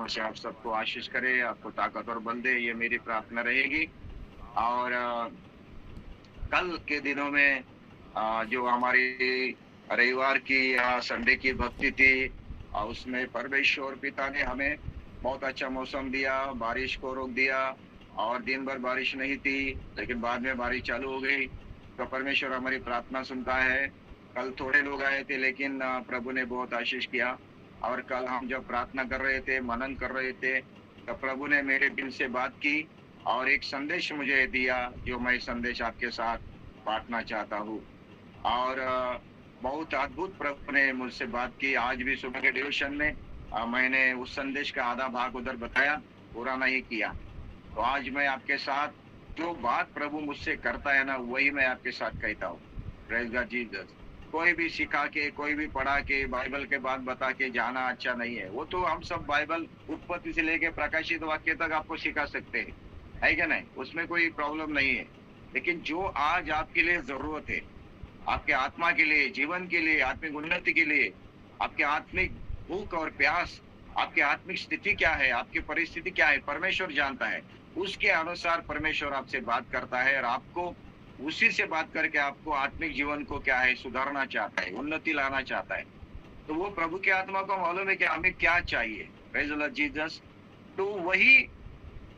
वचनों से आप सबको आशीष करे, आपको ताकत और बल दे, ये मेरी प्रार्थना रहेगी। और कल के दिनों में जो हमारी रविवार की या संडे की भक्ति थी, उसमें परमेश्वर पिता ने हमें बहुत अच्छा मौसम दिया, बारिश को रोक दिया और दिन भर बारिश नहीं थी, लेकिन बाद में बारिश चालू हो गई। तो परमेश्वर हमारी प्रार्थना सुनता है। कल थोड़े लोग आए थे, लेकिन प्रभु ने बहुत आशीष किया। और कल हम जब प्रार्थना कर रहे थे, मनन कर रहे थे, तो प्रभु ने मेरे दिल से बात की और एक संदेश मुझे दिया, जो मैं संदेश आपके साथ बांटना चाहता हूँ। और बहुत अद्भुत प्रभु ने मुझसे बात की। आज भी सुबह के डिवोशन में मैंने उस संदेश का आधा भाग उधर बताया, पूरा नहीं किया। तो आज मैं आपके साथ जो बात प्रभु मुझसे करता है ना, वही मैं आपके साथ कहता हूँ। Praise God Jesus. कोई भी सिखा के, कोई भी पढ़ा के, बाइबल के बात बता के जाना अच्छा नहीं है। वो तो हम सब बाइबल उत्पत्ति से लेके प्रकाशित वाक्य तक आपको सिखा सकते हैं, है क्या नहीं? उसमें कोई प्रॉब्लम नहीं है। लेकिन जो आज आपके लिए जरूरत है, आपके आत्मा के लिए, जीवन के लिए, आत्मिक उन्नति के लिए, आपके आत्मिक भूख और प्यास, आपकी आत्मिक स्थिति क्या है, आपकी परिस्थिति क्या है, परमेश्वर जानता है। उसके अनुसार परमेश्वर आपसे बात करता है और आपको उसी से बात करके आपको आत्मिक जीवन को क्या है सुधारना चाहता है, उन्नति लाना चाहता है। तो वो प्रभु की आत्मा को मालूम है कि हमें क्या चाहिए। Praise the Lord Jesus. तो वही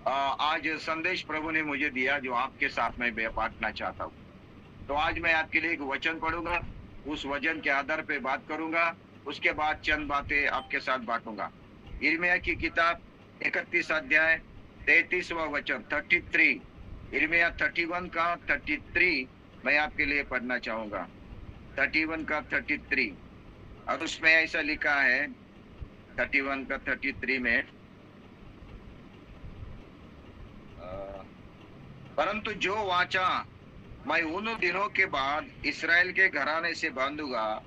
आज संदेश प्रभु ने मुझे दिया, जो आपके साथ में बांटना चाहता हूँ। तो आज मैं आपके लिए एक वचन पढ़ूंगा, उस वचन के आधार पे बात करूंगा, उसके बाद चंद बातें आपके साथ बांटूंगा। यिर्मयाह की किताब 31 अध्याय 33वां वचन 33, यिर्मयाह 31 का 33 मैं आपके लिए पढ़ना चाहूंगा। 31 का 33, और उसमें ऐसा लिखा है 31 का 33 में, परंतु जो वाचा मैं उन दिनों के बाद इस्राएल के घराने से बांधूंगा,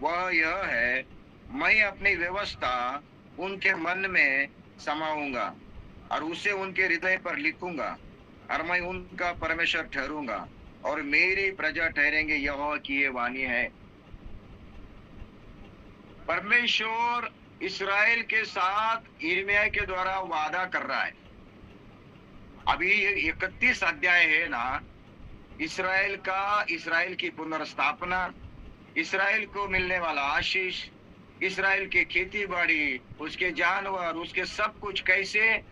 वह यह है, मैं अपनी व्यवस्था उनके मन में समाऊंगा और उसे उनके हृदय पर लिखूंगा, और मैं उनका परमेश्वर ठहरूंगा और मेरी प्रजा ठहरेंगे। यहोवा की ये वाणी है। परमेश्वर इस्राएल के साथ यिर्मयाह के द्वारा वादा कर रहा है। अभी 31 अध्याय है ना, इस्राएल की पुनर्स्थापना, इस्राएल को मिलने वाला आशीष, इस्राएल की खेती बाड़ी, उसके जानवर, उसके सब कुछ कैसे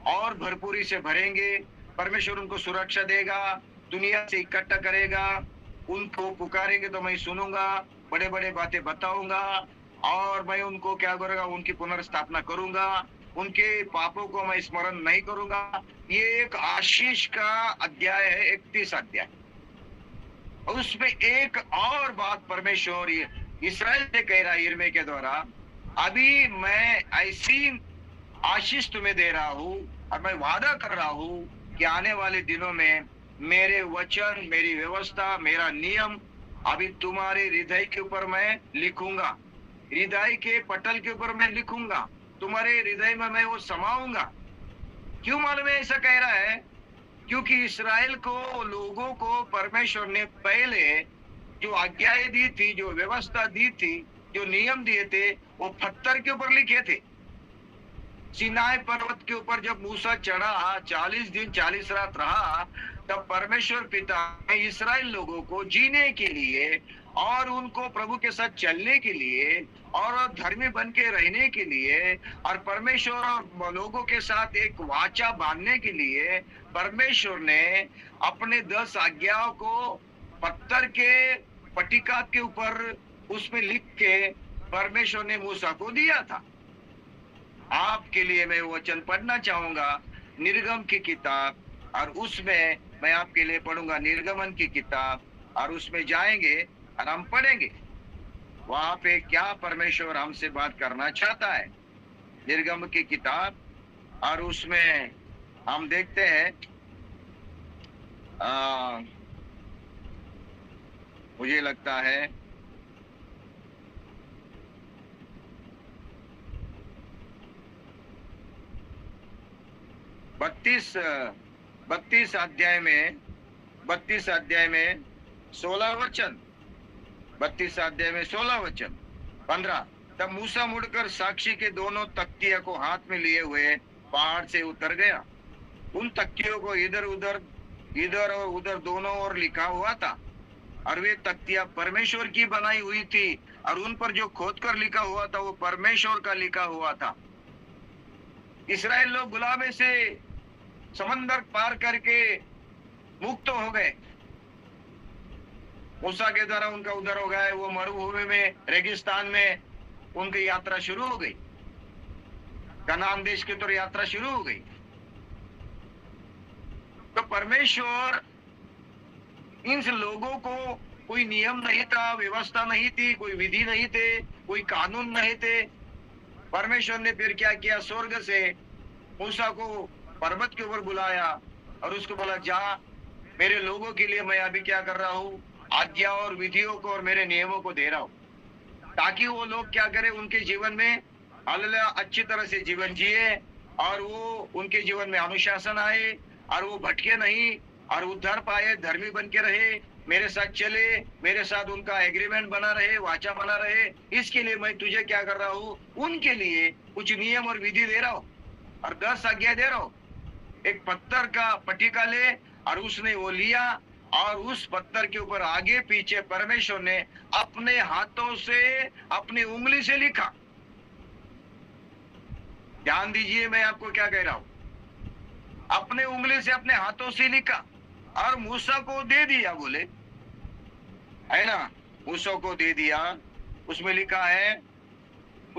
और भरपूरी से भरेंगे। परमेश्वर उनको सुरक्षा देगा, दुनिया से इकट्ठा करेगा, उनको पुकारेंगे तो मैं सुनूंगा, बड़े बड़े बातें बताऊंगा, और मैं उनको क्या करूंगा, उनकी पुनर्स्थापना करूंगा, उनके पापों को मैं स्मरण नहीं करूंगा। ये एक आशीष का अध्याय है, 31 अध्याय। उसमें एक और बात परमेश्वर इस्राएल से कह रहा है यिर्मयाह के द्वारा, अभी मैं ऐसी आशीष तुम्हें दे रहा हूं और मैं वादा कर रहा हूं कि आने वाले दिनों में मेरे वचन, मेरी व्यवस्था, मेरा नियम अभी तुम्हारे हृदय के ऊपर मैं लिखूंगा, हृदय के पटल के ऊपर मैं लिखूंगा, तुम्हारे हृदय में मैं वो समाऊंगा। क्यों मालूम है ऐसा कह रहा है? क्योंकि इस्राएल को, लोगों को परमेश्वर ने पहले जो आज्ञाएं दी थी, जो व्यवस्था दी थी, जो नियम दिए थे, वो पत्थर के ऊपर लिखे थे। सीनाई पर्वत के ऊपर जब मूसा चढ़ा, 40 दिन 40 रात रहा, तब परमेश्वर पिता ने इस्राएल लोगों को जीने के लिए और उनको प्रभु के साथ चलने के लिए और धर्मी बन के रहने के लिए और परमेश्वर और लोगों के साथ एक वाचा बांधने के लिए परमेश्वर ने अपने 10 आज्ञाओं को पत्थर के पट्टिका के ऊपर उसमें लिख के परमेश्वर ने मूसा को दिया था। आपके लिए मैं वचन पढ़ना चाहूंगा, निर्गम की किताब, और उसमें मैं आपके लिए पढ़ूंगा निर्गमन की किताब, और उसमें जाएंगे और हम पढ़ेंगे वहां पे क्या परमेश्वर हमसे बात करना चाहता है। निर्गम की किताब, और उसमें हम देखते हैं, मुझे लगता है 32 अध्याय में 16 वचन, 32 अध्याय में 16 वचन 15, तब मूसा मुड़कर साक्षी के दोनों तख्तियों को हाथ में लिए हुए पहाड़ से उतर गया। उन तख्तियों को इधर और उधर दोनों ओर लिखा हुआ था, और वे तख्तियां परमेश्वर की बनाई हुई थी, और उन पर जो खोदकर लिखा हुआ था वो परमेश्वर का लिखा हुआ था। इस्राएल लोग गुलामी से समंदर पार करके मुक्त हो गए। मूसा के द्वारा उनका उद्धार हो गया। वो मरुभूमि में, रेगिस्तान में उनकी यात्रा शुरू हो गई। कनान देश की तरफ यात्रा शुरू हो गई। तो परमेश्वर इन लोगों को, कोई नियम नहीं था, व्यवस्था नहीं थी, कोई विधि नहीं थे, कोई कानून नहीं थे। परमेश्वर ने फिर क्या किया, स्वर्ग से मूसा को पर्वत के ऊपर बुलाया और उसको बोला, जा, मेरे लोगों के लिए मैं अभी क्या कर रहा हूँ, आज्ञा और विधियों को और मेरे नियमों को दे रहा हूँ, ताकि वो लोग क्या करें, उनके जीवन में हालेलुया अच्छी तरह से जीवन जिए, और वो उनके जीवन में अनुशासन आए, और वो भटके नहीं, और उद्धार पाए, धर्मी बन के रहे, मेरे साथ चले, मेरे साथ उनका एग्रीमेंट बना रहे, वाचा बना रहे। इसके लिए मैं तुझे क्या कर रहा हूँ, उनके लिए कुछ नियम और विधि दे रहा हूँ और 10 आज्ञा दे रहा हूँ। एक पत्थर का पट्टिका ले, और उसने वो लिया, और उस पत्थर के ऊपर आगे पीछे परमेश्वर ने अपने हाथों से, अपनी उंगली से लिखा। ध्यान दीजिए, मैं आपको क्या कह रहा हूं, अपने उंगली से, अपने हाथों से लिखा और मूसा को दे दिया। बोले, है ना, मूसा को दे दिया। उसमें लिखा है,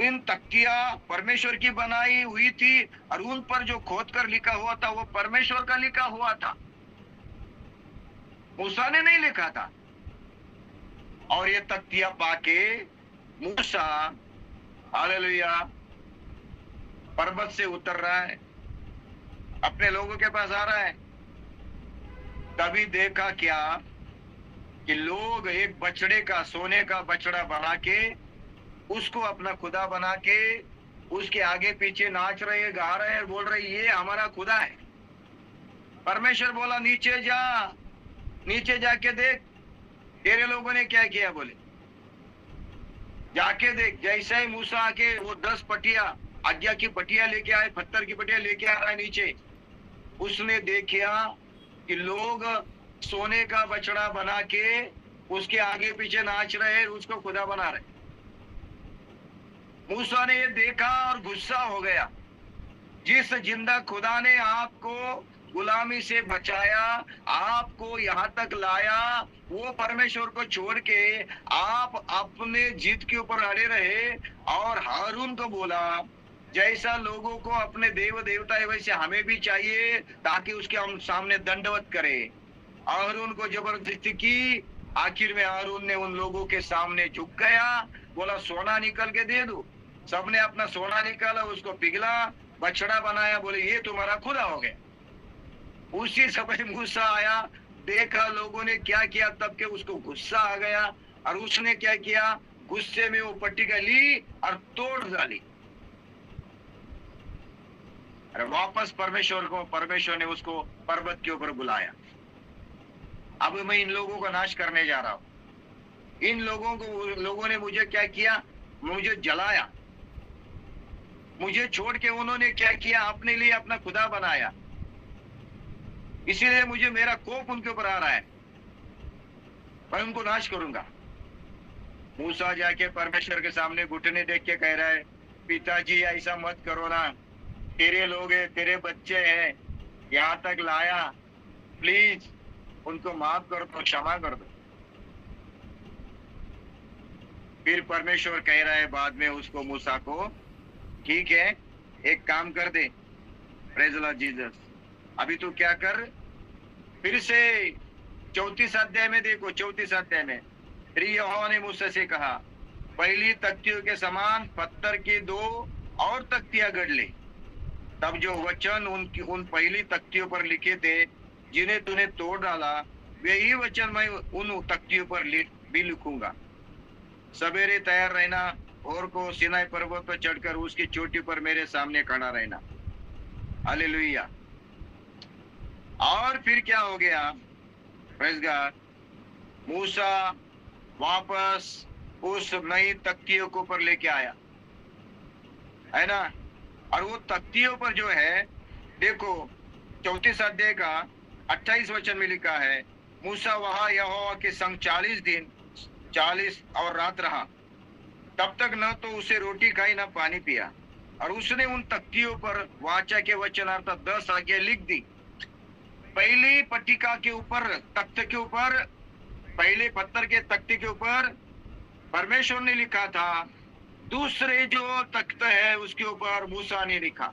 इन तख्तियां परमेश्वर की बनाई हुई थी, और उन पर जो खोद कर लिखा हुआ था वो परमेश्वर का लिखा हुआ था, मूसा ने नहीं लिखा था। और ये तख्तियां पाके मूसा हालेलुया पर्वत से उतर रहा है, अपने लोगों के पास आ रहा है। तभी देखा क्या कि लोग एक बछड़े का, सोने का बछड़ा बना के, उसको अपना खुदा बना के उसके आगे पीछे नाच रहे, गा रहे, बोल रहे, ये हमारा खुदा है। परमेश्वर बोला, नीचे जा, नीचे जाके देख तेरे लोगों ने क्या किया। बोले, जाके देख। जैसे ही मूसा आके वो 10 पटिया, आज्ञा की पटिया लेके आए, पत्थर की पटिया लेके आ रहा है नीचे, उसने देखा कि लोग सोने का बछड़ा बना के उसके आगे पीछे नाच रहे, उसको खुदा बना रहे। मूसा ने ये देखा और गुस्सा हो गया। जिस जिंदा खुदा ने आपको गुलामी से बचाया, आपको यहाँ तक लाया, वो परमेश्वर को छोड़ के आप अपने जिद के ऊपर अड़े रहे, और हारून को बोला, जैसा लोगों को अपने देव देवता है वैसे हमें भी चाहिए, ताकि उसके हम सामने दंडवत करें। हारून को जबरदस्ती की। आखिर में हारून ने उन लोगों के सामने झुक गया, बोला, सोना निकल के दे दो। सबने अपना सोना निकाला, उसको पिघला, बछड़ा बनाया, बोले, ये तुम्हारा खुदा हो गया। उसी समय मूसा आया, देखा लोगों ने क्या किया, तब के उसको गुस्सा आ गया, और उसने क्या किया, गुस्से में वो पट्टिका ली और तोड़ डाली। अरे वापस परमेश्वर ने उसको पर्वत के ऊपर बुलाया। अब मैं इन लोगों का नाश करने जा रहा हूं। इन लोगों ने मुझे क्या किया, मुझे जलाया, मुझे छोड़ के उन्होंने क्या किया, अपने लिए अपना खुदा बनाया। इसीलिए मुझे, मेरा कोप उनके ऊपर आ रहा है, मैं उनको नाश करूंगा। मूसा जाके परमेश्वर के सामने घुटने देख के कह रहा है, पिताजी ऐसा मत करो ना, तेरे लोग हैं, तेरे बच्चे हैं, यहाँ तक लाया, प्लीज उनको माफ कर दो, क्षमा कर दो। फिर परमेश्वर कह रहा है बाद में उसको, मूसा को, ठीक है, एक काम कर दे, प्रेज द लॉर्ड जीसस, अभी तू क्या कर, फिर से 34 अध्याय में देखो, 34 अध्याय में फिर यहोवा ने मूसा से कहा, पहली तख्तियों के समान पत्थर की 2 और तख्तियां गढ़ ले। तब जो वचन उन पहली तख्तियों पर लिखे थे, जिन्हें तूने तोड़ डाला, वही वचन मैं उन तख्तियों पर भी लिखूंगा। सवेरे तैयार रहना, और को सिनाई पर्वत पर चढ़कर उसकी चोटी पर मेरे सामने खड़ा रहना। हालेलुया। और फिर क्या हो गया, प्रेज़ गॉड, मूसा वापस उस नई तख्तियों को पर लेके आया। है ना। और वो तख्तियों पर जो है, देखो 34 अध्याय का 28 वचन में लिखा है, मूसा वहां यहोवा के संग 40 दिन 40 और रात रहा, तब तक न तो उसे रोटी खाई न पानी पिया, और उसने उन तख्तियों पर वाचा के वचन अर्थात 10 आज्ञा लिख दी। पहली पट्टिका के ऊपर, तख्त के ऊपर, पहले पत्थर के तख्ते के ऊपर परमेश्वर ने लिखा था, दूसरे जो तख्त है उसके ऊपर मूसा ने लिखा।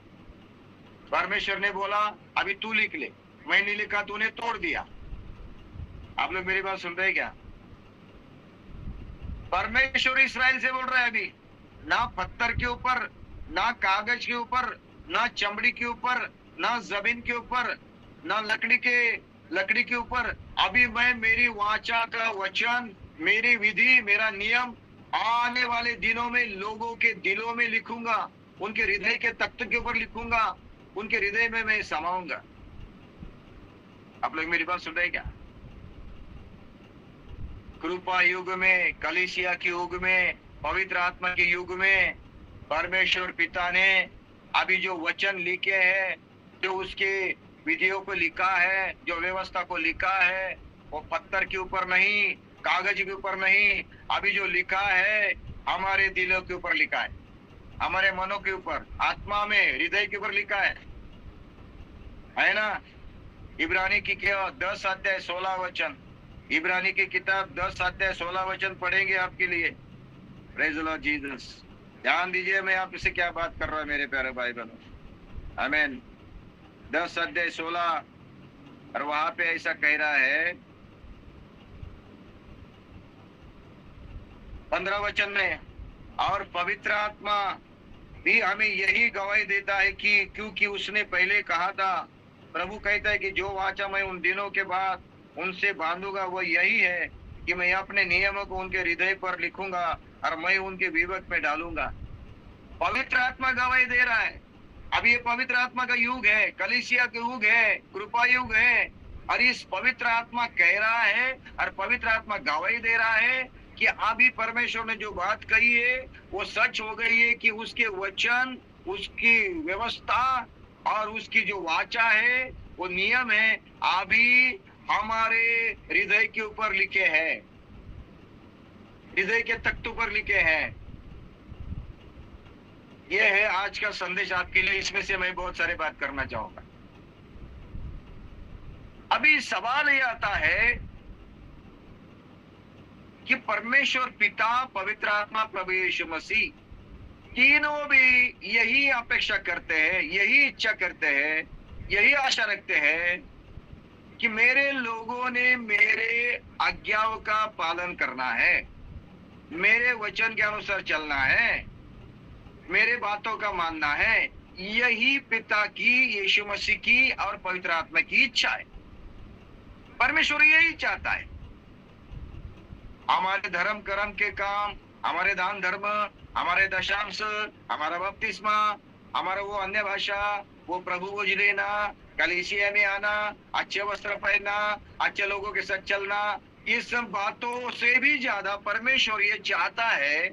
परमेश्वर ने बोला अभी तू लिख ले, मैंने लिखा, तूने तोड़ दिया। आप लोग मेरी बात सुन रहे हैं क्या? परमेश्वर इस्राएल से बोल रहा है, अभी ना पत्थर के ऊपर, ना कागज के ऊपर, ना चमड़ी के ऊपर, ना जमीन के ऊपर, ना लकड़ी के ऊपर, अभी मैं मेरी वाचा का वचन, मेरी विधि, मेरा नियम आने वाले दिनों में लोगों के दिलों में लिखूंगा, उनके हृदय के तख्त के ऊपर लिखूंगा, उनके हृदय में मैं समाऊंगा। आप लोग मेरी बात सुन रहे हैं क्या? कृपा युग में, कलीसिया के युग में, पवित्र आत्मा के युग में परमेश्वर पिता ने अभी जो वचन लिखे हैं, जो उसके विधियों को लिखा है, जो व्यवस्था को लिखा है, वो पत्थर के ऊपर नहीं, कागज के ऊपर नहीं, अभी जो लिखा है हमारे दिलों के ऊपर लिखा है, हमारे मनों के ऊपर, आत्मा में, हृदय के ऊपर लिखा है ना। इब्रानी की 10 अध्याय 16 वचन, इब्रानी की किताब 10 अध्याय 16 वचन पढ़ेंगे आपके लिए। Praise the Lord Jesus. ध्यान दीजिए मैं आपसे क्या बात कर रहा हूं मेरे प्यारे भाई बहनों। आमीन। 10 अध्याय 16, और वहां पे ऐसा कह रहा है 15 वचन में, और पवित्र आत्मा भी हमें यही गवाही देता है कि क्योंकि उसने पहले कहा था, प्रभु कहता है कि जो वाचा मैं उन दिनों के बाद उनसे बांधूंगा वो यही है कि मैं अपने नियमों को उनके हृदय पर लिखूंगा और मैं उनके विवेक में डालूंगा। पवित्र आत्मा गवाही दे रहा है। अब ये पवित्र आत्मा का युग है, कलीसिया का युग है, कृपा युग है, और इस पवित्र आत्मा कह रहा है और पवित्र आत्मा गवाही दे रहा है कि अभी परमेश्वर ने जो बात कही है वो सच हो गई है, कि उसके वचन, उसकी व्यवस्था और उसकी जो वाचा है, वो नियम है, अभी हमारे हृदय के ऊपर लिखे हैं, हृदय के तख्तों पर लिखे हैं। यह है आज का संदेश आपके लिए। इसमें से मैं बहुत सारे बात करना चाहूंगा। अभी सवाल ये आता है कि परमेश्वर पिता, पवित्र आत्मा, प्रभु यीशु मसीह, तीनों भी यही अपेक्षा करते हैं, यही इच्छा करते हैं, यही आशा रखते हैं कि मेरे लोगों ने मेरे आज्ञाओं का पालन करना है, मेरे वचन के अनुसार चलना है, मेरे बातों का मानना है। यही पिता की, यीशु मसीह की और पवित्र आत्मा की इच्छा है। परमेश्वर यही चाहता है। हमारे धर्म कर्म के काम, हमारे दान धर्म, हमारे दशांश, हमारा बपतिस्मा, हमारा वो अन्य भाषा, वो प्रभु भोज लेना, कलीसिया में आना, अच्छे वस्त्र पहनना, अच्छे लोगों के साथ चलना, इस सब बातों से भी ज्यादा परमेश्वर ये चाहता है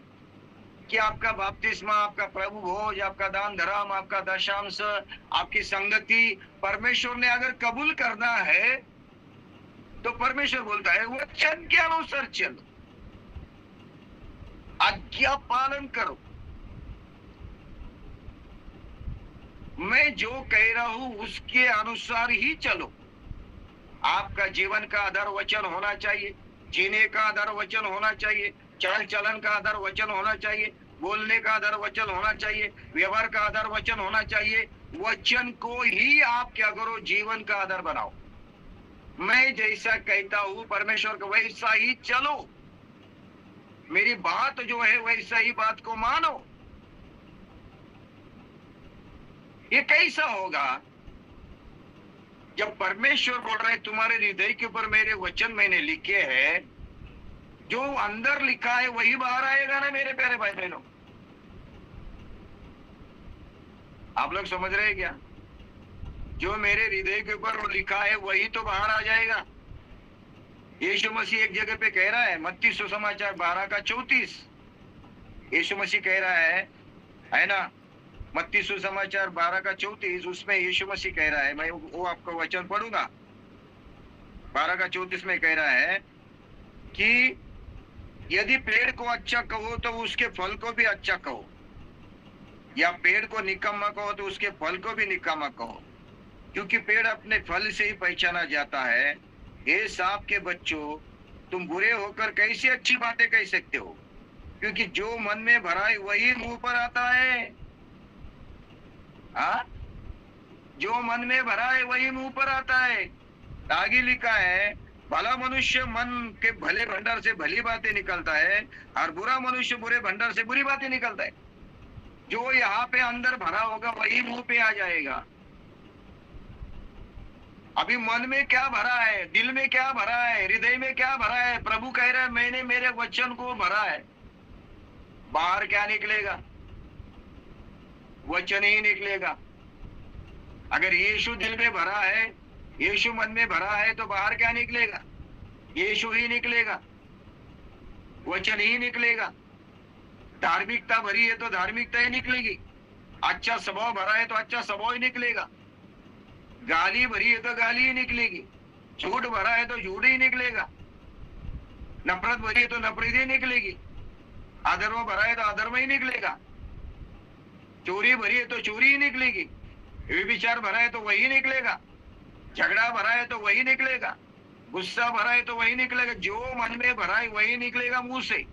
कि आपका बपतिस्मा, आपका प्रभु भोज, आपका दान धर्म, आपका दशांश, आपकी संगति परमेश्वर ने अगर कबूल करना है तो परमेश्वर बोलता है वचन के अनुसार चलो, आज्ञा पालन करो, मैं जो कह रहा हूं उसके अनुसार ही चलो। आपका जीवन का आधार वचन होना चाहिए, जीने का आधार वचन होना चाहिए, चाल चलन का आधार वचन होना चाहिए, बोलने का आधार वचन होना चाहिए, व्यवहार का आधार वचन होना चाहिए। वचन को ही आप क्या करो, जीवन का आधार बनाओ। मैं जैसा कहता हूं परमेश्वर को वैसा ही चलो, मेरी बात जो है वैसा ही बात को मानो। ये कैसा होगा जब परमेश्वर बोल रहा है तुम्हारे हृदय के ऊपर मेरे वचन मैंने लिखे हैं, जो अंदर लिखा है वही बाहर आएगा ना मेरे प्यारे भाई बहनों। आप लोग समझ रहे हैं क्या? जो मेरे हृदय के ऊपर लिखा है वही तो बाहर आ जाएगा। यीशु मसीह एक जगह पे कह रहा है, मत्ती सुसमाचार 12 का 34, यीशु मसीह कह रहा है ना, मत्ती सुसमाचार 12 का 34, उसमें यीशु मसीह कह रहा है, मैं वो आपको वचन पढ़ूंगा। 12 का 34 में कह रहा है कि यदि पेड़ को अच्छा कहो तो उसके फल को भी अच्छा कहो, या पेड़ को निकम्मा कहो तो उसके फल को भी निकम्मा कहो, क्योंकि पेड़ अपने फल से ही पहचाना जाता है। हे सांप के बच्चों, तुम बुरे होकर कैसी अच्छी बातें कह सकते हो? क्योंकि जो मन में भरा है वही मुंह पर आता है। जो मन में भरा है वही मुंह पर आता है। आगे लिखा है, भला मनुष्य मन के भले भंडार से भली बातें निकलता है, और बुरा मनुष्य बुरे भंडार से बुरी बातें निकलता है। जो यहाँ पे अंदर भरा होगा वही मुंह पे आ जाएगा। अभी मन में क्या भरा है, दिल में क्या भरा है, हृदय में क्या भरा है? प्रभु कह रहा है, मैंने मेरे वचन को भरा है। बाहर क्या निकलेगा? वचन ही निकलेगा। अगर यीशु दिल में भरा है, यीशु मन में भरा है, तो बाहर क्या निकलेगा? यीशु ही निकलेगा, वचन ही निकलेगा। धार्मिकता भरी है तो धार्मिकता ही निकलेगी। अच्छा स्वभाव भरा है तो अच्छा स्वभाव ही निकलेगा। गाली भरी है तो गाली ही निकलेगी। झूठ भरा है तो झूठ ही निकलेगा। नफरत भरी है तो नफरत ही निकलेगी। अधर्म भरा है तो अधर्म ही निकलेगा। चोरी भरी है तो चोरी ही निकलेगी। व्यभिचार भरा है तो वही निकलेगा। झगड़ा भरा है तो वही निकलेगा। गुस्सा भरा है तो वही निकलेगा। जो मन में भरा है वही निकलेगा मुंह से।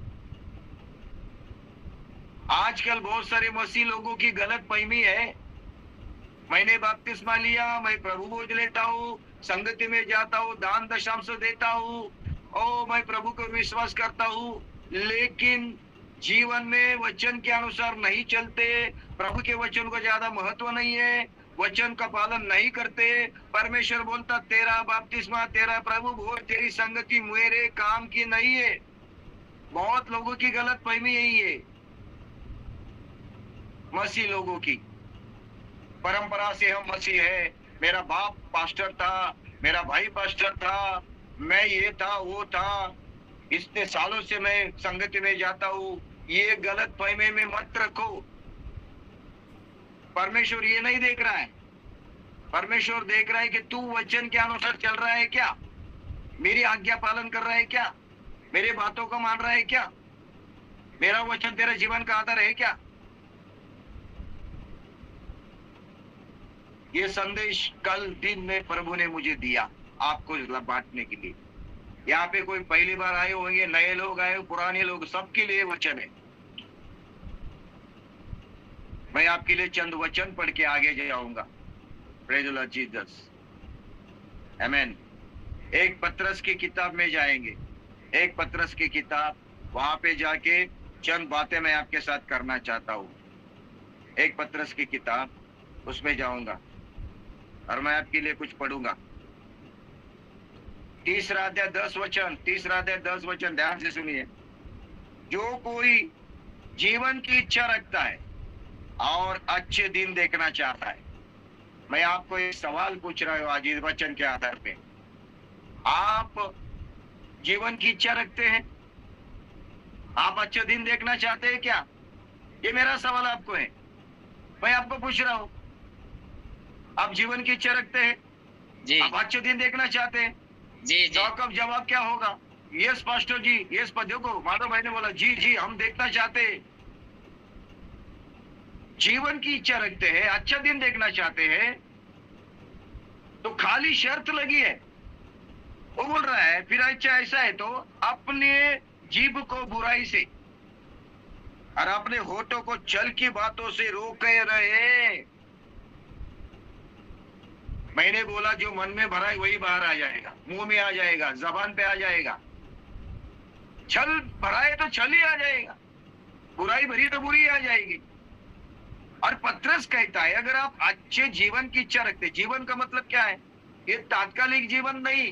आजकल बहुत सारे मसीह लोगों की गलत फहमी है, मैंने बपतिस्मा लिया, मैं प्रभु बोझ लेता हूँ, संगति में जाता हूँ, दान दशांश देता हूँ, ओ मैं प्रभु को विश्वास करता हूँ, लेकिन जीवन में वचन के अनुसार नहीं चलते, प्रभु के वचन को ज्यादा महत्व नहीं है, वचन का पालन नहीं करते। परमेश्वर बोलता तेरा बपतिस्मा, तेरा प्रभु भोज, तेरी संगति मेरे काम की नहीं है। बहुत लोगों की गलत फहमी यही है, मसीह लोगों की। परंपरा से हम मसीह है, मेरा बाप पास्टर था, मेरा भाई पास्टर था, मैं ये था वो था, इतने सालों से मैं संगति में जाता हूँ। ये गलत फहमी में मत रखो। परमेश्वर ये नहीं देख रहा है। परमेश्वर देख रहा है कि तू वचन के अनुसार चल रहा है क्या, मेरी आज्ञा पालन कर रहा है क्या, मेरे बातों को मान रहा है क्या, मेरा वचन तेरा जीवन का आधार है क्या। ये संदेश कल दिन में प्रभु ने मुझे दिया आपको बांटने के लिए। यहाँ पे कोई पहली बार आए होंगे, नए लोग आए, पुराने लोग, सबके लिए वचन है। मैं आपके लिए चंद वचन पढ़ के आगे जाऊंगा। प्रेज द लॉर्ड जीसस, आमेन। एक पत्रस की किताब में जाएंगे, एक पत्रस की किताब, वहां पे जाके चंद बातें मैं आपके साथ करना चाहता हूँ। एक पत्रस की किताब, उसमें जाऊंगा और मैं आपके लिए कुछ पढ़ूंगा। 3रा अध्याय 10 वचन, 3रा अध्याय 10 वचन, ध्यान से सुनिए। जो कोई जीवन की इच्छा रखता है और अच्छे दिन देखना चाहता है। मैं आपको एक सवाल पूछ रहा हूं आज इस वचन के आधार पे, आप जीवन की इच्छा रखते हैं? आप अच्छे दिन देखना चाहते हैं क्या? ये मेरा सवाल आपको है, मैं आपको पूछ रहा हूं। आप जीवन की इच्छा रखते हैं जी, आप अच्छे दिन देखना चाहते हैं? जी जी, तो जवाब क्या होगा? यस पास्टर जी, यस। देखो माधव भाई ने बोला जी जी हम देखना चाहते हैं। जीवन की इच्छा रखते हैं, अच्छा दिन देखना चाहते हैं, तो खाली शर्त लगी है। वो बोल रहा है फिर अच्छा ऐसा है तो अपने जीभ को बुराई से और अपने होठों को छल की बातों से रोके रहे। मैंने बोला जो मन में भरा है वही बाहर आ जाएगा, मुंह में आ जाएगा, जबान पे आ जाएगा। छल भरा है तो छल ही आ जाएगा, बुराई भरी तो बुरी आ जाएगी। और पत्रस कहता है अगर आप अच्छे जीवन की इच्छा रखते, जीवन का मतलब क्या है? ये तात्कालिक जीवन नहीं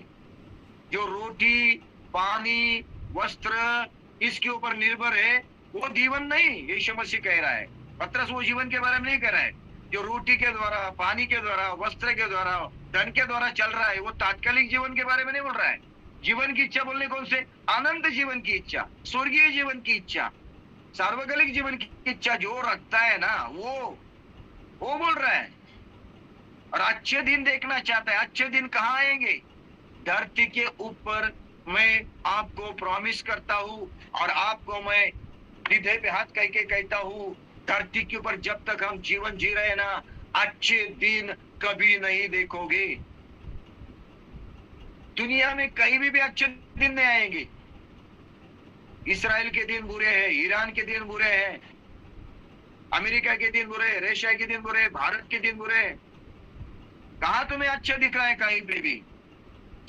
जो रोटी पानी वस्त्र इसके ऊपर निर्भर है, वो जीवन नहीं। यीशु मसीह कह रहा है, पत्रस वो जीवन के बारे में नहीं कह रहा है जो रोटी के द्वारा, पानी के द्वारा, वस्त्र के द्वारा, धन के द्वारा चल रहा है। वो तात्कालिक जीवन के बारे में नहीं बोल रहा है। जीवन की इच्छा बोलने कौन से? अनंत जीवन की इच्छा, स्वर्गीय जीवन की इच्छा, सार्वकालिक जीवन की इच्छा जो रखता है ना, वो वो बोल रहा है। और अच्छे दिन देखना चाहता है। अच्छे दिन कहाँ आएंगे? धरती के ऊपर मैं आपको प्रॉमिस करता हूं, और आपको मैं हृदय पे हाथ कह के कहता हूं, धरती के ऊपर जब तक हम जीवन जी रहे हैं ना, अच्छे दिन कभी नहीं देखोगे। दुनिया में कहीं भी अच्छे दिन नहीं आएंगे। इसराइल के दिन बुरे हैं, ईरान के दिन बुरे हैं, अमेरिका के दिन बुरे, रशिया के दिन बुरे, भारत के दिन बुरे। कहां तुम्हें अच्छे दिख रहा है? कहीं पे भी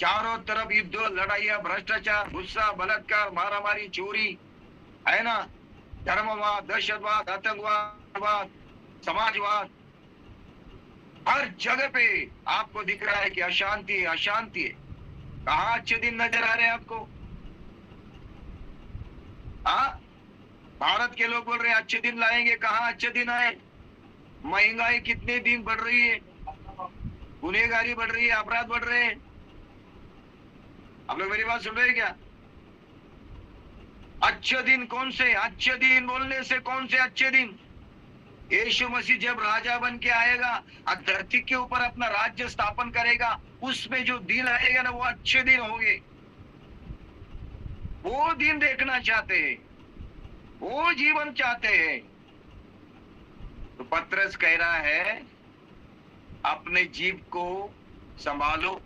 चारों तरफ युद्ध, लड़ाइयां, भ्रष्टाचार, गुस्सा, बलात्कार, मारामारी, चोरी, है ना, धर्मवाद, दहशतवाद, आतंकवाद, समाजवाद, हर जगह पे आपको दिख रहा है कि अशांति अशांति है। कहां अच्छे दिन नजर आ रहे हैं आपको? हाँ, भारत के लोग बोल रहे हैं अच्छे दिन लाएंगे। कहां अच्छे दिन आए? महंगाई कितने दिन बढ़ रही है, गुनहगारी बढ़ रही है, अपराध बढ़ रहे हैं। आप लोग मेरी बात सुन रहे हैं क्या? अच्छे दिन कौन से? अच्छे दिन बोलने से कौन से अच्छे दिन? यीशु मसीह जब राजा बन के आएगा और धरती के ऊपर अपना राज्य स्थापन करेगा, उसमें जो दिन आएगा ना, वो अच्छे दिन होंगे। वो दिन देखना चाहते हैं, वो जीवन चाहते हैं। तो पतरस कह रहा है, अपने जीव को संभालो,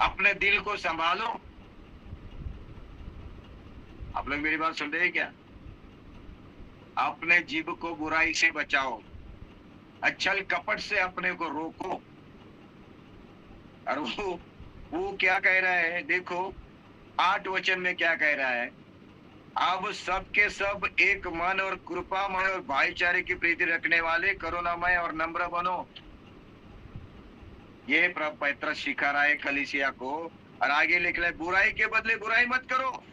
अपने दिल को संभालो। आप लोग मेरी बात सुन रहे हैं क्या? अपने जीव को बुराई से बचाओ, छल कपट से अपने को रोको। और वो क्या कह रहा है? देखो 8 वचन में क्या कह रहा है? अब सबके सब एक मन और कृपामय और भाईचारे की प्रीति रखने वाले, करुणामय और नम्र बनो। ये पतरस सिखा रहा है कलीसिया को। और आगे लिख रहा है, बुराई के बदले बुराई मत करो,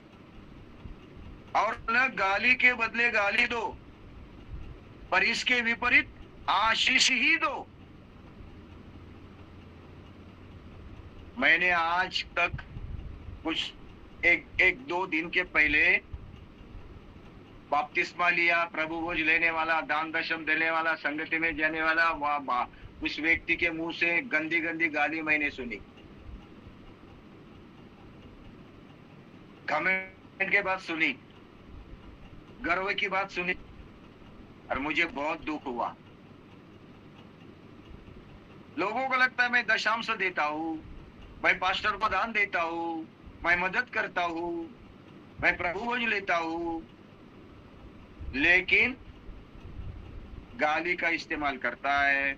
और न गाली के बदले गाली दो, पर इसके विपरीत आशीष ही दो। मैंने आज तक कुछ एक दो दिन के पहले बपतिस्मा लिया, प्रभु भोज लेने वाला, दान दशम देने वाला, संगति में जाने वाला, उस व्यक्ति के मुंह से गंदी गंदी गाली मैंने सुनी, घमंड की बात सुनी, गर्व की बात सुनी, और मुझे बहुत दुख हुआ। लोगों को लगता है मैं दशांश देता हूँ, मैं पास्टर को दान देता हूँ, मैं मदद करता हूँ, मैं प्रभु भोज लेता हूँ, लेकिन गाली का इस्तेमाल करता है,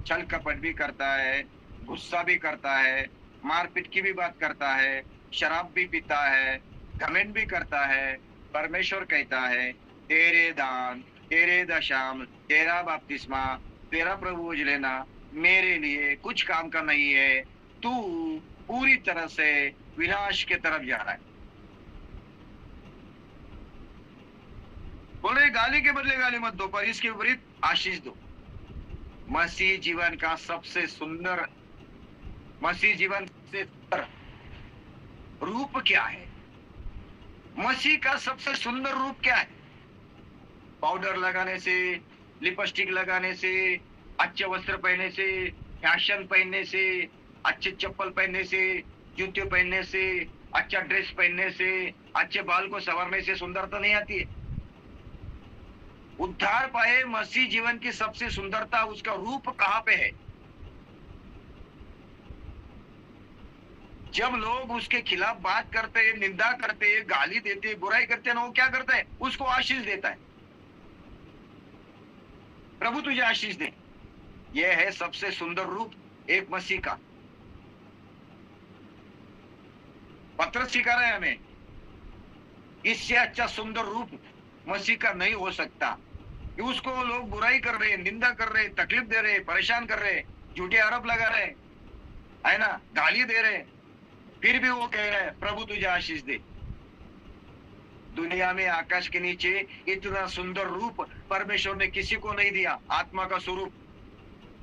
छल कपट भी करता है, गुस्सा भी करता है, मारपीट की भी बात करता है, शराब भी पीता है, घमंड भी करता है। परमेश्वर कहता है, तेरे दान, तेरे दशाम, तेरा बपतिस्मा, तेरा प्रभु भोज लेना मेरे लिए कुछ काम का नहीं है। तू पूरी तरह से विनाश के तरफ जा रहा है। बोल रहे गाली के बदले गाली मत दो, पर इसके विपरीत आशीष दो। मसीह जीवन का सबसे सुंदर, मसीह जीवन से रूप क्या है? मसीह का सबसे सुंदर रूप क्या है? पाउडर लगाने से, लिपस्टिक लगाने से, अच्छे वस्त्र पहनने से, फैशन पहनने से, अच्छे चप्पल पहनने से, जूते पहनने से, अच्छा ड्रेस पहनने से, अच्छे बाल को संवारने से सुंदरता नहीं आती है। उद्धार पाए मसीह जीवन की सबसे सुंदरता, उसका रूप कहां पे है? जब लोग उसके खिलाफ बात करते हैं, निंदा करते हैं, गाली देते हैं, बुराई करते हैं ना, वो क्या करता है? उसको आशीष देता है। प्रभु तुझे आशीष दे। यह है सबसे सुंदर रूप एक मसीह का। पतरस सिखा रहे हैं हमें, इससे अच्छा सुंदर रूप मसीह का नहीं हो सकता। कि उसको लोग बुराई कर रहे हैं, निंदा कर रहे हैं, तकलीफ दे रहे हैं, परेशान कर रहे हैं, झूठे आरोप लगा रहे हैं, है ना, गाली दे रहे हैं, फिर भी वो कह रहे हैं प्रभु तुझे आशीष दे। दुनिया में आकाश के नीचे इतना सुंदर रूप परमेश्वर ने किसी को नहीं दिया। आत्मा का स्वरूप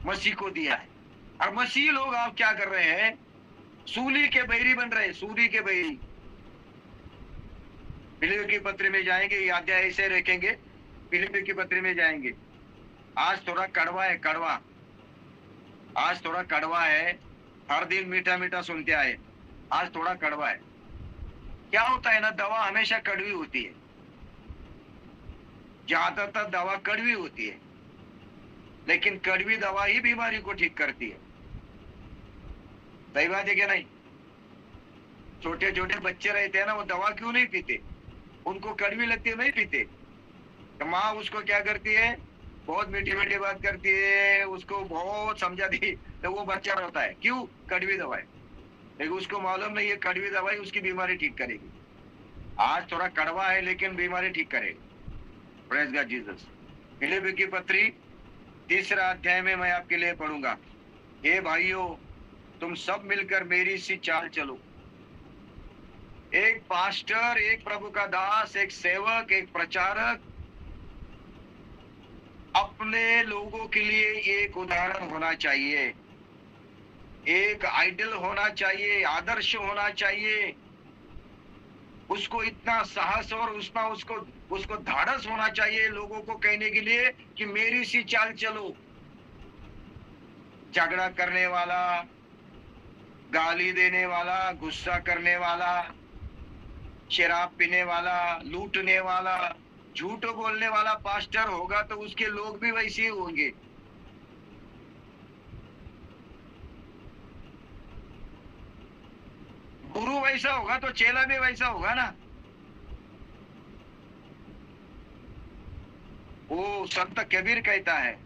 मसीह को दिया है। और मसीह लोग आप क्या कर रहे हैं? सूली के बैरी बन रहे हैं, सूली के बैरी। फिलिप्पी की पत्री में जाएंगे, ये अध्याय ऐसे रखेंगे, फिलिप्पी की पत्री में जाएंगे, आज थोड़ा कड़वा है, कड़वा, आज थोड़ा कड़वा है। हर दिन मीठा मीठा सुनते आए, आज थोड़ा कड़वा है। क्या होता है ना, दवा हमेशा कड़वी होती है, ज्यादातर दवा कड़वी होती है, लेकिन कड़वी दवा ही बीमारी को ठीक करती है। सही बात है क्या नहीं? छोटे छोटे बच्चे रहते हैं ना, वो दवा क्यों नहीं पीते? उनको कड़वी लगती है, नहीं पीते। तो माँ उसको क्या करती है, बहुत मीठी मीठी बात करती है, उसको बहुत समझाती, तो वो बच्चा रोता है। क्यों? कड़वी दवाई। लेकिन उसको मालूम नहीं है कड़वी दवाई उसकी बीमारी ठीक करेगी। आज थोड़ा कड़वा है लेकिन बीमारी ठीक करेगी। Praise God Jesus. फिलिप्पी की पत्री 3 अध्याय में मैं आपके लिए पढ़ूंगा। हे भाइयों, तुम सब मिलकर मेरी सी चाल चलो। एक पास्टर, एक प्रभु का दास, एक सेवक, एक प्रचारक अपने लोगों के लिए एक उदाहरण होना चाहिए, एक आइडल होना चाहिए, आदर्श होना चाहिए। उसको इतना साहस और उसको धाड़स होना चाहिए लोगों को कहने के लिए कि मेरी सी चाल चलो। झगड़ा करने वाला, गाली देने वाला, गुस्सा करने वाला, शराब पीने वाला, लूटने वाला, झूठ बोलने वाला पास्टर होगा तो उसके लोग भी वैसे ही होंगे। गुरु वैसा होगा तो चेला भी वैसा होगा ना। वो संत कबीर कहता है,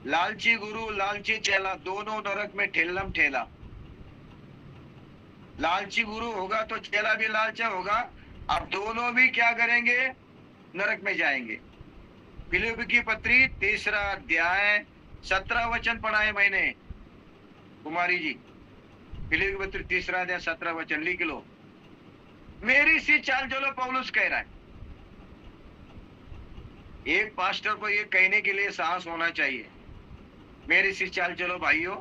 लालची गुरु लालची चेला दोनों नरक में ठेलम ठेला। लालची गुरु होगा तो चेला भी लालचा होगा, अब दोनों भी क्या करेंगे? नरक में जाएंगे। फिलिप्पी की पत्री 3 अध्याय 17 वचन पढ़ा है मैंने, कुमारी जी। फिलिप्पी की पत्री 3 अध्याय 17 वचन लिख लो। मेरी सी चाल चलो, पौलुस कह रहा है। एक पास्टर को ये कहने के लिए साहस होना चाहिए, मेरी सी चाल चलो भाइयों।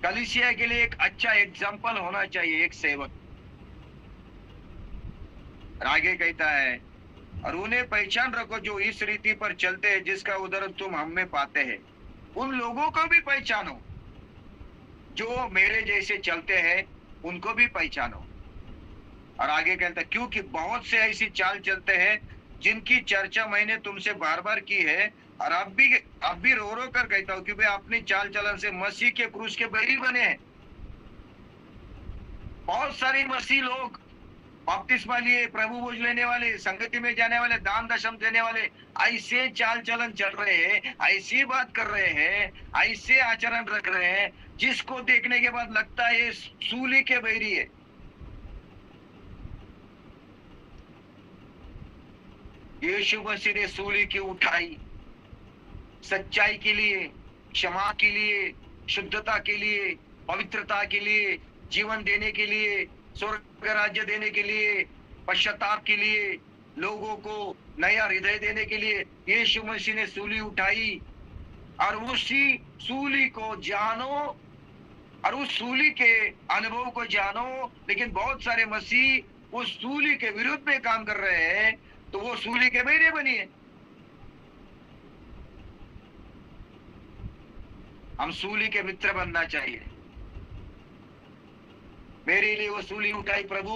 कलीसिया के लिए एक अच्छा एग्जाम्पल होना चाहिए, एक सेवक। आगे कहता है, और उन्हें पहचान रखो जो इस रीति पर चलते हैं जिसका उदाहरण तुम हम में पाते हैं। उन लोगों को भी पहचानो जो मेरे जैसे चलते हैं, उनको भी पहचानो। और आगे कहता है, क्योंकि बहुत से ऐसी चाल चलते हैं जिनकी चर्चा मैंने तुमसे बार बार की है, और अब भी रो रो कर कहता हूं कि वे अपनी चाल चलन से मसीह के क्रूस के बैरी बने हैं। बहुत सारी मसीह लोग बपतिस्मा लिए, प्रभु बोझ लेने वाले, संगति में जाने वाले, दान दशम देने वाले, ऐसे चाल चलन चल रहे हैं, ऐसी बात कर रहे हैं, ऐसे आचरण रख रहे हैं, जिसको देखने के बाद लगता है ये सूली के बैरी है। यीशु मसीह ने सूली की उठाई सच्चाई के लिए, क्षमा के लिए, शुद्धता के लिए, पवित्रता के लिए, जीवन देने के लिए, स्वर्ग राज्य देने के लिए, पश्चाताप के लिए, लोगों को नया हृदय देने के लिए यीशु मसीह ने सूली उठाई। और उसी सूली को जानो और उस सूली के अनुभव को जानो। लेकिन बहुत सारे मसीह उस सूली के विरुद्ध में काम कर रहे हैं, तो वो सूली के बैरी बनिए। हम सूली के मित्र बनना चाहिए। मेरे लिए वो सूली उठाई प्रभु,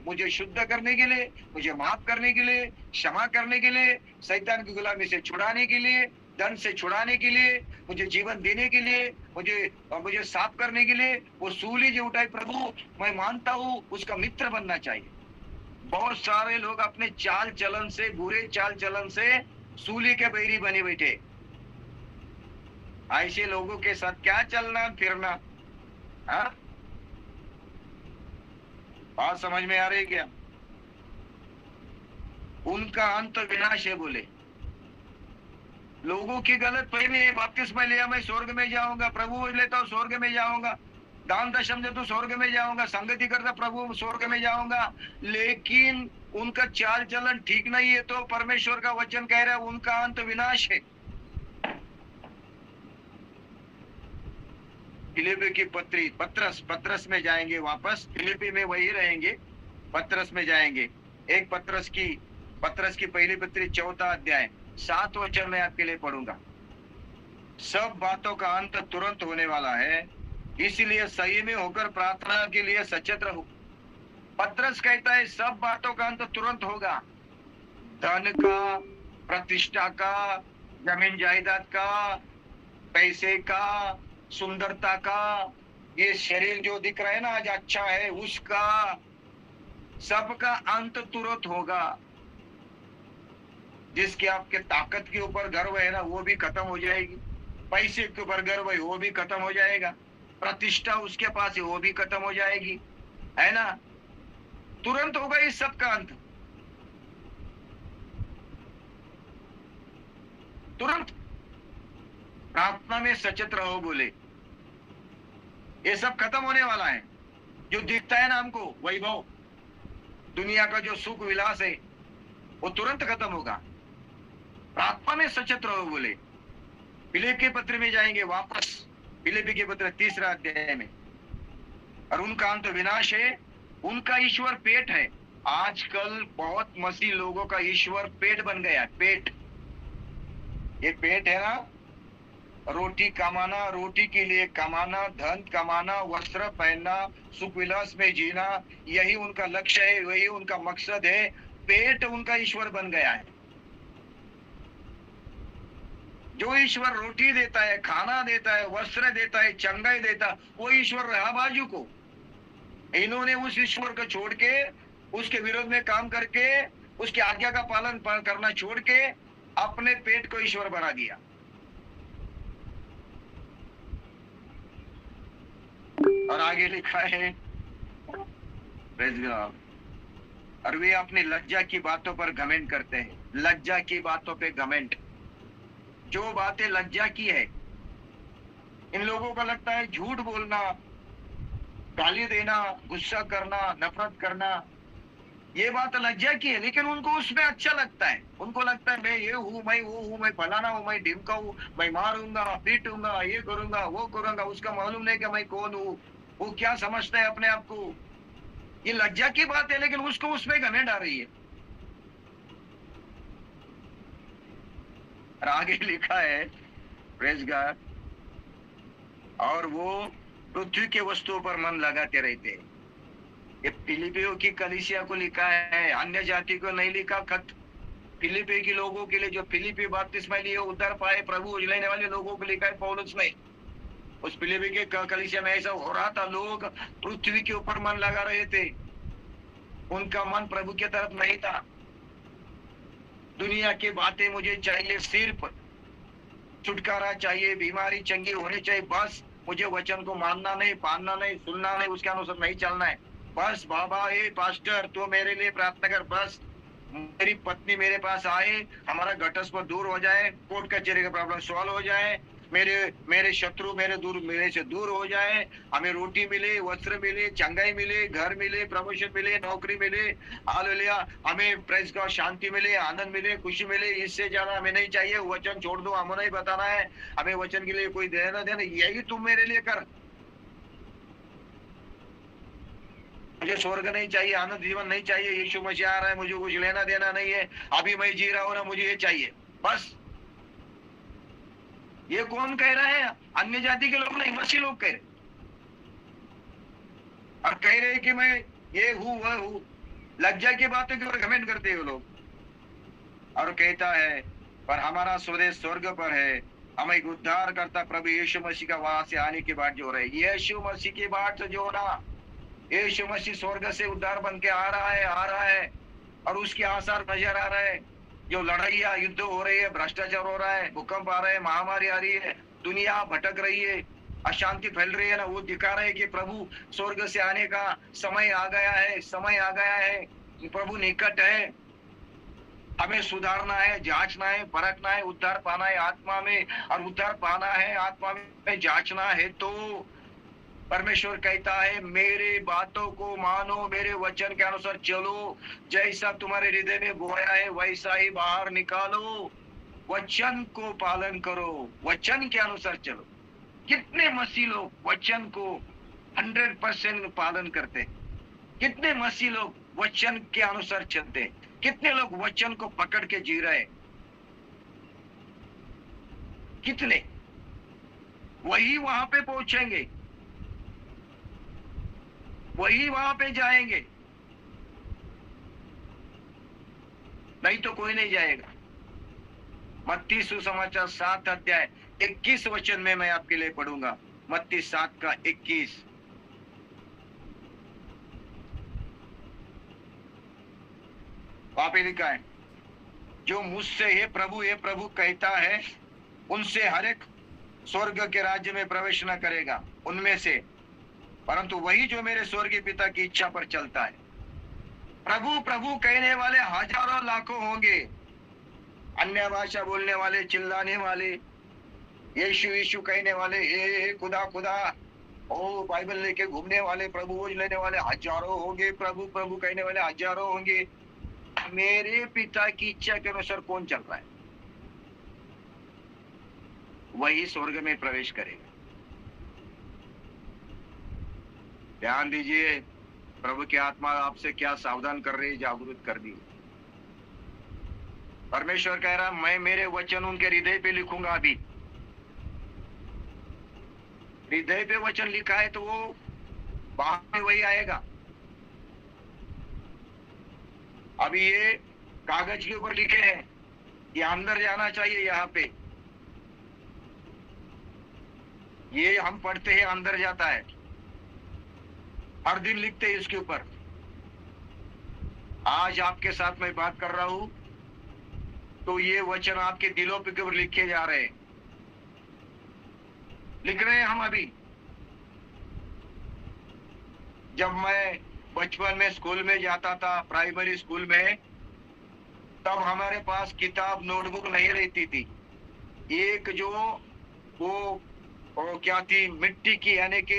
मुझे शुद्ध करने के लिए, मुझे माफ करने के लिए, क्षमा करने के लिए, शैतान की गुलामी से छुड़ाने के लिए, दंड से छुड़ाने के लिए, मुझे जीवन देने के लिए, मुझे साफ करने के लिए वो सूली जो उठाई प्रभु, मैं मानता हूं उसका मित्र बनना चाहिए। बहुत सारे लोग अपने चाल चलन से, बुरे चाल चलन से सूली के बैरी बने बैठे। ऐसे लोगों के साथ क्या चलना फिरना? हाँ, बात समझ में आ रही क्या? उनका अंत विनाश है बोले। लोगों की गलत फहमी है, बपतिस्मा लिया मैं स्वर्ग में जाऊंगा, प्रभु लेता हूं स्वर्ग में जाऊंगा, दान दशम दे तो स्वर्ग में जाऊंगा, संगति करता प्रभु स्वर्ग में जाऊंगा। लेकिन उनका चाल चलन ठीक नहीं है, तो परमेश्वर का वचन कह रहा है उनका अंत विनाश है। फिलिप्पी की पत्री, पत्रस में जाएंगे वापस, फिलिप्पी में वही रहेंगे, पत्रस में जाएंगे। एक पत्रस की पत्रस की पहली पत्री 4 अध्याय 7 वचन में आपके लिए पढ़ूंगा। सब बातों का अंत तुरंत होने वाला है, इसलिए संयमी होकर प्रार्थना के लिए सचेत रहो। पत्रस कहता है सब बातों का अंत तुरंत होगा। धन का, प्रतिष्ठा का, जमीन जायदाद का, पैसे का, सुंदरता का, ये शरीर जो दिख रहा है ना आज अच्छा है, उसका सबका अंत तुरंत होगा। जिसके आपके ताकत के ऊपर गर्व है ना वो भी खत्म हो जाएगी, पैसे के ऊपर गर्व है वो भी खत्म हो जाएगा, प्रतिष्ठा उसके पास है वो भी खत्म हो जाएगी, है ना। तुरंत होगा इस सब का अंत, तुरंत। प्रार्थना में सचेत रहो बोले, ये सब खत्म होने वाला है। जो दिखता है ना हमको वैभव, दुनिया का जो सुख विलास है वो तुरंत खत्म होगा। प्रार्थना में सचेत रहो बोले। फिलिप के पत्र में जाएंगे वापस, फिलिपी के पत्र 3 अध्याय में। और उनका अंत विनाश है, उनका ईश्वर पेट है। आजकल बहुत मसीह लोगों का ईश्वर पेट बन गया। पेट, ये पेट है ना, रोटी कमाना, रोटी के लिए कमाना, धन कमाना, वस्त्र पहनना, सुख विलास में जीना, यही उनका लक्ष्य है, वही उनका मकसद है। पेट उनका ईश्वर बन गया है। जो ईश्वर रोटी देता है, खाना देता है, वस्त्र देता है, चंगाई देता, वो ईश्वर रहा बाजू को। इन्होंने उस ईश्वर को छोड़ के, उसके विरोध में काम करके, उसकी आज्ञा का पालन करना छोड़ के अपने पेट को ईश्वर बना दिया। और आगे लिखा है, और वे अपनी लज्जा की बातों पर घमंड करते हैं। लज्जा की बातों पे घमंड, जो बातें लज्जा की है, इन लोगों को लगता है झूठ बोलना, गाली देना, गुस्सा करना, नफरत करना, ये बात लज्जा की है, लेकिन उनको उसमें अच्छा लगता है। उनको लगता है मैं ये हूँ, मैं वो हूँ, मैं फलाना हूँ, मैं ढिमका हूँ, मैं मारूंगा, पीटूंगा, ये करूंगा, वो करूंगा। उसका मालूम नहीं कि मैं कौन हूँ, वो क्या समझता है अपने आप को। ये लज्जा की बात है, लेकिन उसको उसमें घमंड आ रही है। और आगे लिखा है, प्रेज गॉड, और वो पृथ्वी के वस्तुओं पर मन लगाते रहते हैं। ये फिलिपियों की कलीसिया को लिखा है, अन्य जाति को नहीं लिखा खत। फिलिपी के लोगों के लिए, जो फिलिपी बपतिस्मा लिए उद्धार पाए, प्रभु लेने वाले लोगों को लिखा है पौलुस ने। उस फिलिपी के कलीसिया में ऐसा हो रहा था, लोग पृथ्वी के ऊपर मन लगा रहे थे, उनका मन प्रभु की तरफ नहीं था। दुनिया की बातें मुझे चाहिए, सिर्फ छुटकारा चाहिए, बीमारी चंगी होनी चाहिए, बस मुझे वचन को मानना नहीं, पालना नहीं, सुनना नहीं, उसके अनुसार नहीं चलना है। बस बाबा, ए पास्टर तो मेरे लिए प्रार्थना कर, बस मेरी पत्नी मेरे पास आए, हमारा घटस्फोट दूर हो जाए, कोर्ट कचहरी का प्रॉब्लम सॉल्व हो जाए, मेरे शत्रु मेरे से दूर हो जाए, हमें रोटी मिले, वस्त्र मिले, चंगाई मिले, घर मिले, प्रमोशन मिले, नौकरी मिले, हालेलुया, हमें प्रेस का शांति मिले, आनंद मिले, खुशी मिले। इससे ज्यादा हमें नहीं चाहिए। वचन छोड़ दो, हमें नहीं बताना है, हमें वचन के लिए कोई देना देना, यही तुम मेरे लिए कर। मुझे स्वर्ग नहीं चाहिए, आनंद जीवन नहीं चाहिए, यीशु मसीह आ रहा है, मुझे कुछ लेना देना नहीं है, अभी मैं जी रहा हूं ना, मुझे ये चाहिए बस। ये कौन कह रहा है? अन्य जाति के लोग नहीं, मसीह लोग कह रहे, और कह रहे कि मैं ये हूं वह हूं। लज्जा की बातों के ऊपर घमंड करते हैं लोग। और कहता है, पर हमारा स्वदेश स्वर्ग पर है, हमें उद्धार करता प्रभु यीशु मसीह का वहां से आने की बात जो रही, यीशु मसीह की बात जो ना, यीशु मसीह स्वर्ग से उद्धार बन के आ रहा है, और उसके आसार नजर आ रहे हैं। जो लड़ाइयाँ, युद्ध हो रही है, भ्रष्टाचार हो रहा है, भूकंप आ रहे हैं, महामारी आ रही है, दुनिया भटक रही है, अशांति फैल रही है ना, वो दिखा रहे हैं कि प्रभु स्वर्ग से आने का समय आ गया है, समय आ गया है, प्रभु निकट है। हमें सुधारना है, जांचना है, परखना है, उद्धार पाना है आत्मा में, और उद्धार पाना है आत्मा में, जांचना है। तो परमेश्वर कहता है, मेरे बातों को मानो, मेरे वचन के अनुसार चलो, जैसा तुम्हारे हृदय में बोया है वैसा ही बाहर निकालो, वचन को पालन करो, वचन के अनुसार चलो। कितने मसीह लोग वचन को 100% पालन करते, कितने मसीह लोग वचन के अनुसार चलते, कितने लोग वचन को पकड़ के जी रहे? कितने? वही वहां पे पहुंचेंगे, वही वहां पे जाएंगे, नहीं तो कोई नहीं जाएगा। मत्ती सुसमाचार 7 अध्याय 21 वचन में मैं आपके लिए पढ़ूंगा। मत्ती 7 का 21। वहां पे लिखा है, जो मुझसे हे प्रभु कहता है, उनसे हर एक स्वर्ग के राज्य में प्रवेश न करेगा उनमें से, परंतु वही जो मेरे स्वर्गीय पिता की इच्छा पर चलता है। प्रभु प्रभु कहने वाले हजारों लाखों होंगे, अन्य भाषा बोलने वाले, चिल्लाने वाले, यीशु यीशु कहने वाले, हे खुदा खुदा, ओ बाइबल लेके घूमने वाले, प्रभु बोझ लेने वाले हजारों होंगे, प्रभु प्रभु कहने वाले हजारों होंगे। मेरे पिता की इच्छा के अनुसार कौन चल रहा है, वही स्वर्ग में प्रवेश करेगा। ध्यान दीजिए, प्रभु की आत्मा आपसे क्या सावधान कर रही है, जागरूक कर दी। परमेश्वर कह रहा, मैं मेरे वचन उनके हृदय पे लिखूंगा। अभी हृदय पे वचन लिखा है तो वो बाहर में वही आएगा। अभी ये कागज के ऊपर लिखे हैं, ये अंदर जाना चाहिए। यहाँ पे ये हम पढ़ते हैं, अंदर जाता है, हर दिन लिखते हैं इसके ऊपर। आज आपके साथ मैं बात कर रहा हूं तो ये वचन आपके दिलों पे ऊपर लिखे जा रहे हैं, लिख रहे हैं हम। अभी जब मैं बचपन में स्कूल में जाता था, प्राइमरी स्कूल में, तब हमारे पास किताब नोटबुक नहीं रहती थी। एक जो वो क्या थी, मिट्टी की, यानी कि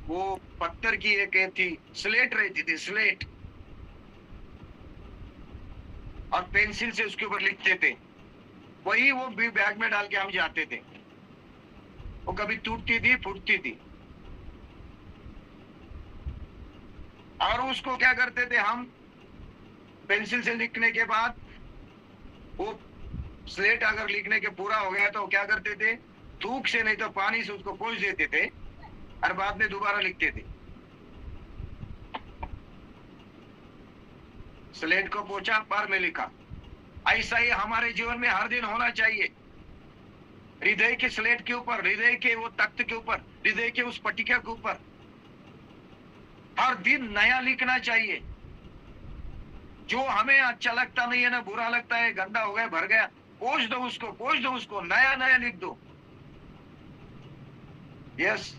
वो पत्थर की एक थी, स्लेट रहती थी, स्लेट, और पेंसिल से उसके ऊपर लिखते थे। वही वो भी बैग में डाल के हम जाते थे। वो कभी टूटती थी, फूटती थी, और उसको क्या करते थे हम, पेंसिल से लिखने के बाद वो स्लेट अगर लिखने के पूरा हो गया तो क्या करते थे, थूक से नहीं तो पानी से उसको पोंछ देते थे और बाद में दोबारा लिखते थे। स्लेट को पोंछा, पार में लिखा। ऐसा ही हमारे जीवन में हर दिन होना चाहिए। हृदय के स्लेट के ऊपर, हृदय के वो तख्त के ऊपर, हृदय के उस पट्टिका के ऊपर हर दिन नया लिखना चाहिए। जो हमें अच्छा लगता नहीं है ना, बुरा लगता है, गंदा हो गया, भर गया, पोंछ दो उसको, पोंछ दो उसको, नया नया लिख दो। यस।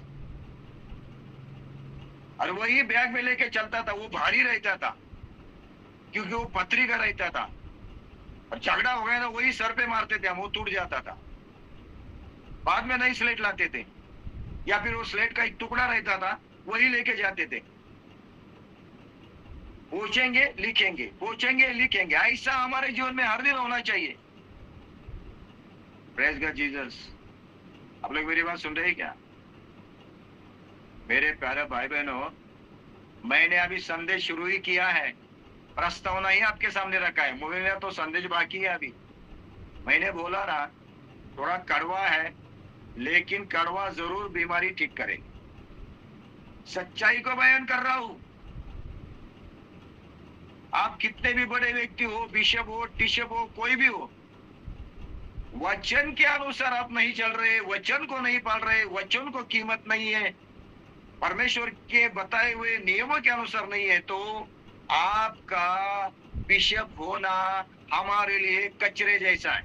और वही बैग में लेके चलता था। वो भारी रहता था क्योंकि वो पथरी का रहता था, और झगड़ा हो गया तो वही सर पे मारते थे हम, वो टूट जाता था। बाद में नई स्लेट लाते थे, या फिर वो स्लेट का एक टुकड़ा रहता था, वही लेके जाते थे। पूछेंगे लिखेंगे, पूछेंगे लिखेंगे। ऐसा हमारे जीवन में हर दिन होना चाहिए। Praise God Jesus. आप लोग मेरी बात सुन रहे हैं क्या? मेरे प्यारे भाई बहनों, मैंने अभी संदेश शुरू ही किया है, प्रस्तावना ही आपके सामने रखा है। मुझे तो संदेश बाकी है। अभी मैंने बोला ना, थोड़ा कड़वा है, लेकिन कड़वा जरूर बीमारी ठीक करेगी। सच्चाई को बयान कर रहा हूं। आप कितने भी बड़े व्यक्ति हो, बिशप हो, टिशप हो, कोई भी हो, वचन के अनुसार आप नहीं चल रहे, वचन को नहीं पाल रहे, वचन को कीमत नहीं है, परमेश्वर के बताए हुए नियमों के अनुसार नहीं है, तो आपका बिशप होना हमारे लिए कचरे जैसा है।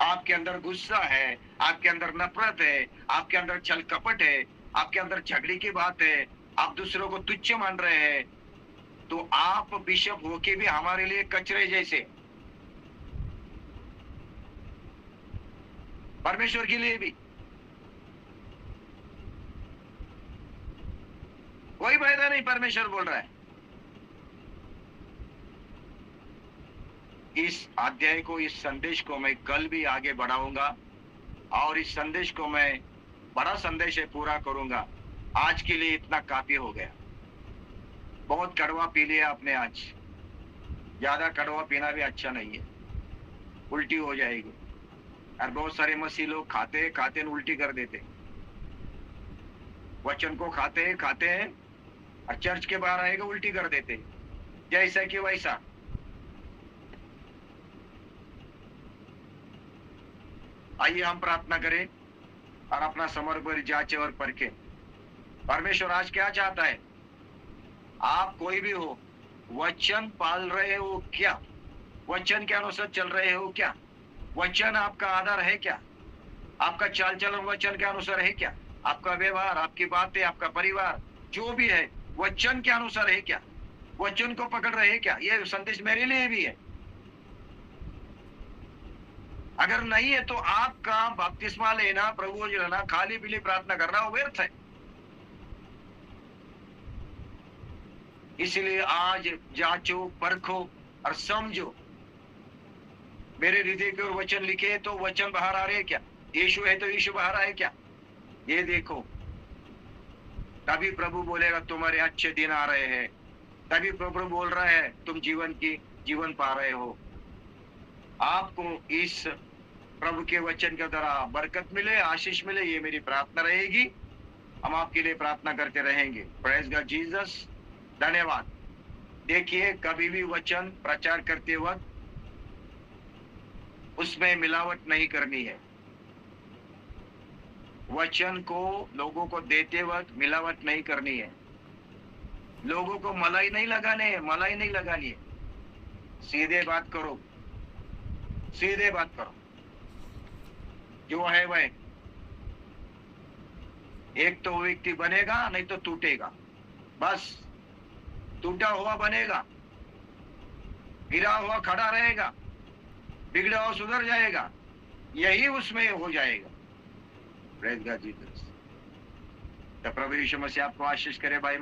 आपके अंदर गुस्सा है, आपके अंदर नफरत है, आपके अंदर छल कपट है, आपके अंदर झगड़े की बात है, आप दूसरों को तुच्छ मान रहे हैं, तो आप बिशप होके भी हमारे लिए कचरे जैसे। परमेश्वर के लिए भी कोई फायदा नहीं। परमेश्वर बोल रहा है। इस अध्याय को, इस संदेश को मैं कल भी आगे बढ़ाऊंगा, और इस संदेश को मैं, बड़ा संदेश है, पूरा करूंगा। आज के लिए इतना काफी हो गया। बहुत कड़वा पी लिया आपने आज। ज्यादा कड़वा पीना भी अच्छा नहीं है, उल्टी हो जाएगी। और बहुत सारे मसीह लोग खाते खाते न उल्टी कर देते, वचन को खाते खाते हैं और चर्च के बाहर आएगा उल्टी कर देते, जैसा कि वैसा। आइए हम प्रार्थना करें और अपना समर्पण जांचे और परखें। परमेश्वर आज क्या चाहता है? आप कोई भी हो, वचन पाल रहे हो क्या? वचन के अनुसार चल रहे हो क्या? वचन आपका आधार है क्या? आपका चाल चलन वचन के अनुसार है क्या? आपका व्यवहार, आपकी बातें, आपका परिवार जो भी है वचन के अनुसार है क्या? वचन को पकड़ रहे हैं क्या? ये संदेश मेरे लिए भी है। अगर नहीं है तो आपका बपतिस्मा लेना, प्रभु जी लेना, खाली पीली प्रार्थना करना वो व्यर्थ है। इसलिए आज जांचो, परखो और समझो। मेरे हृदय के ओर वचन लिखे तो वचन बाहर आ रहे हैं क्या? यीशु है तो यीशु बाहर आए क्या? ये देखो, तभी प्रभु बोलेगा तुम्हारे अच्छे दिन आ रहे हैं। तभी प्रभु बोल रहा है तुम जीवन पा रहे हो। आपको इस प्रभु के वचन के द्वारा बरकत मिले, आशीष मिले, ये मेरी प्रार्थना रहेगी। हम आपके लिए प्रार्थना करते रहेंगे। Praise God Jesus. धन्यवाद। देखिए, कभी भी वचन प्रचार करते वक्त उसमें मिलावट नहीं करनी है। वचन को लोगों को देते वक्त मिलावट नहीं करनी है। लोगों को मलाई नहीं लगानी है। सीधे बात करो, सीधे बात करो, जो है वह। एक तो व्यक्ति बनेगा, नहीं तो टूटेगा। बस टूटा हुआ बनेगा, गिरा हुआ खड़ा रहेगा, बिगड़ा हुआ सुधर जाएगा, यही उसमें हो जाएगा। Praise God Jesus. तो प्रभु यीशु मसीह आपको आशीष करे भाई।